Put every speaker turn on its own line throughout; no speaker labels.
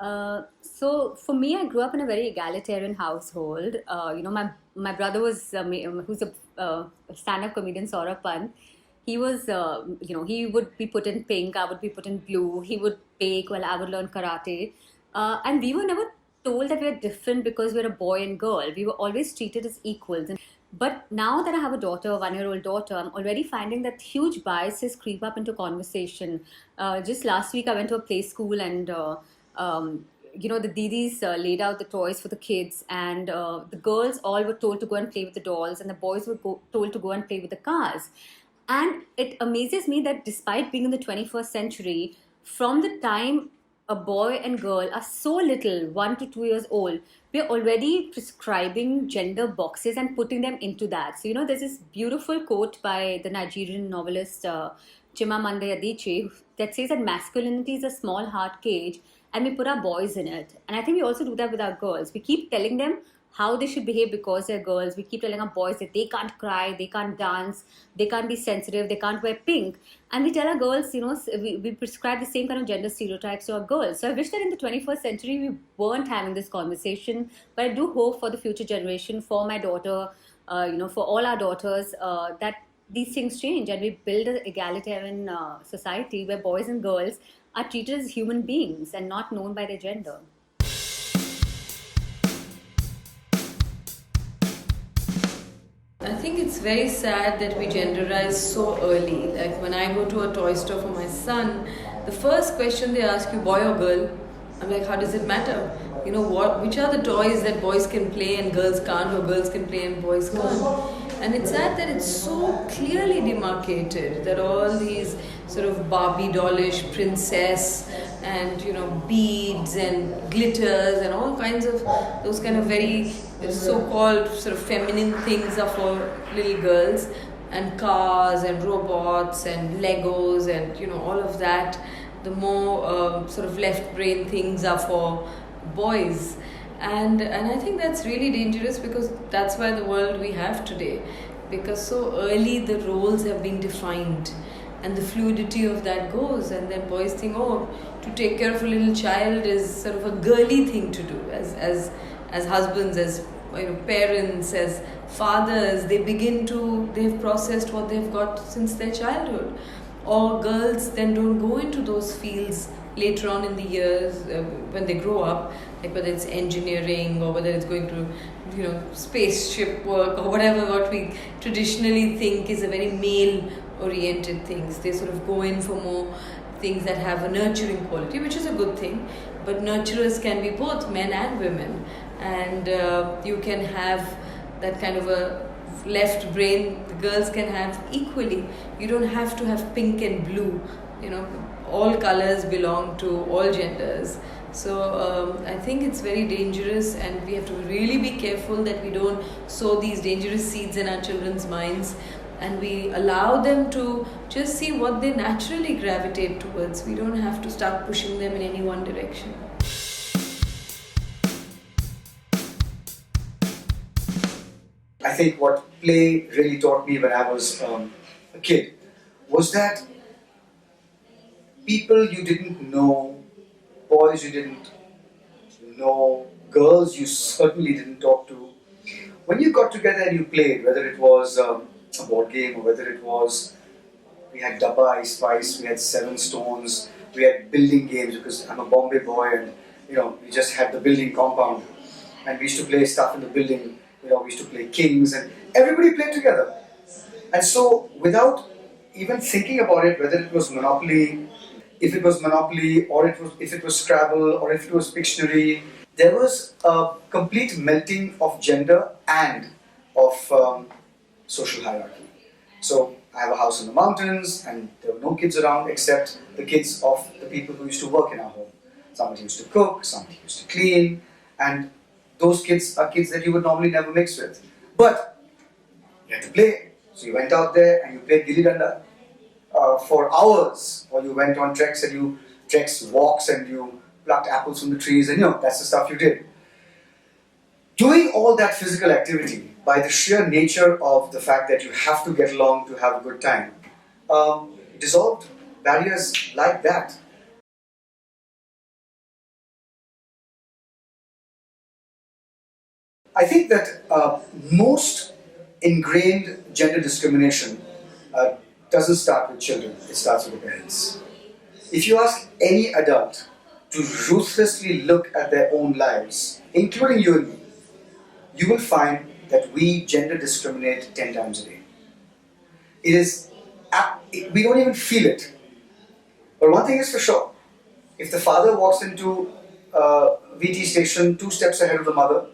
So for me, I grew up in a very egalitarian household. My brother was who's a stand-up comedian, Saurabh Pant. He was, he would be put in pink, I would be put in blue. He would bake while I would learn karate, and we were never told that we are different because we're a boy and girl. We were always treated as equals. But now that I have a daughter, a 1 year old daughter, I'm already finding that huge biases creep up into conversation. Just last week, I went to a play school and the didis laid out the toys for the kids, and the girls all were told to go and play with the dolls, and the boys were told to go and play with the cars. And it amazes me that despite being in the 21st century, from the time a boy and girl are so little, 1 to 2 years old, we're already prescribing gender boxes and putting them into that. So, there's this beautiful quote by the Nigerian novelist Chimamanda Adichie that says that masculinity is a small hard cage and we put our boys in it. And I think we also do that with our girls. We keep telling them how they should behave because they're girls. We keep telling our boys that they can't cry, they can't dance, they can't be sensitive, they can't wear pink. And we tell our girls, we prescribe the same kind of gender stereotypes to our girls. So I wish that in the 21st century we weren't having this conversation. But I do hope for the future generation, for my daughter, for all our daughters, that these things change and we build an egalitarian society where boys and girls are treated as human beings and not known by their gender.
I think it's very sad that we genderize so early. Like when I go to a toy store for my son, the first question they ask you, boy or girl? I'm like, how does it matter? Which are the toys that boys can play and girls can't, or girls can play and boys can't? And it's sad that it's so clearly demarcated that all these sort of Barbie dollish princess and beads and glitters and all kinds of those kind of very so-called sort of feminine things are for little girls, and cars and robots and Legos and all of that. The more sort of left brain things are for boys. And I think that's really dangerous because that's why the world we have today. Because so early the roles have been defined and the fluidity of that goes, and then boys think, oh, to take care of a little child is sort of a girly thing to do. As husbands, as parents, as fathers, they've processed what they've got since their childhood. Or girls then don't go into those fields later on in the years when they grow up, like whether it's engineering or whether it's going to spaceship work or whatever, what we traditionally think is a very male oriented things. They sort of go in for more things that have a nurturing quality, which is a good thing, but nurturers can be both men and women, and you can have that kind of a left brain the girls can have equally. You don't have to have pink and blue, all colors belong to all genders. So I think it's very dangerous, and we have to really be careful that we don't sow these dangerous seeds in our children's minds, and we allow them to just see what they naturally gravitate towards. We don't have to start pushing them in any one direction.
I think what play really taught me when I was a kid was that people you didn't know, boys you didn't know, girls you certainly didn't talk to, when you got together and you played, whether it was a board game or whether it was, we had Dabba Ice Spice, we had Seven Stones, we had building games because I'm a Bombay boy and we just had the building compound and we used to play stuff in the building. We used to play Kings and everybody played together. And so without even thinking about it, whether it was Monopoly, if it was Monopoly or if it was Scrabble or if it was Pictionary, there was a complete melting of gender and of social hierarchy. So I have a house in the mountains and there were no kids around except the kids of the people who used to work in our home. Somebody used to cook, somebody used to clean, and those kids are kids that you would normally never mix with. But you had to play. So you went out there and you played Gilli Danda for hours. Or you went on treks walks and you plucked apples from the trees and that's the stuff you did. Doing all that physical activity by the sheer nature of the fact that you have to get along to have a good time dissolved barriers like that. I think that most ingrained gender discrimination doesn't start with children, it starts with the parents. If you ask any adult to ruthlessly look at their own lives, including you and me, you will find that we gender discriminate 10 times a day. It is, we don't even feel it. But one thing is for sure, if the father walks into VT station 2 steps ahead of the mother,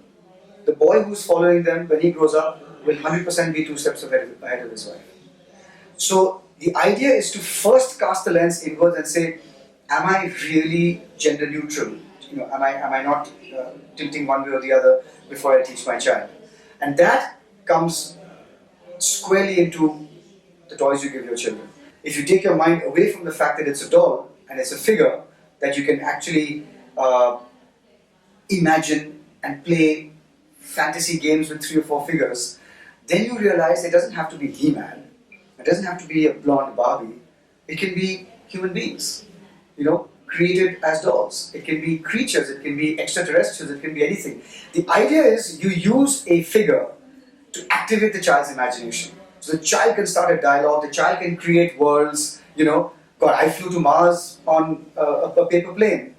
the boy who's following them when he grows up will 100% be 2 steps ahead of his wife. So the idea is to first cast the lens inwards and say, am I really gender neutral? Am I not tilting one way or the other before I teach my child? And that comes squarely into the toys you give your children. If you take your mind away from the fact that it's a doll and it's a figure that you can actually imagine and play fantasy games with 3 or 4 figures, then you realize it doesn't have to be He-Man, it doesn't have to be a blonde Barbie, it can be human beings, created as dolls. It can be creatures, it can be extraterrestrials, it can be anything. The idea is you use a figure to activate the child's imagination. So the child can start a dialogue, the child can create worlds, God, I flew to Mars on a paper plane.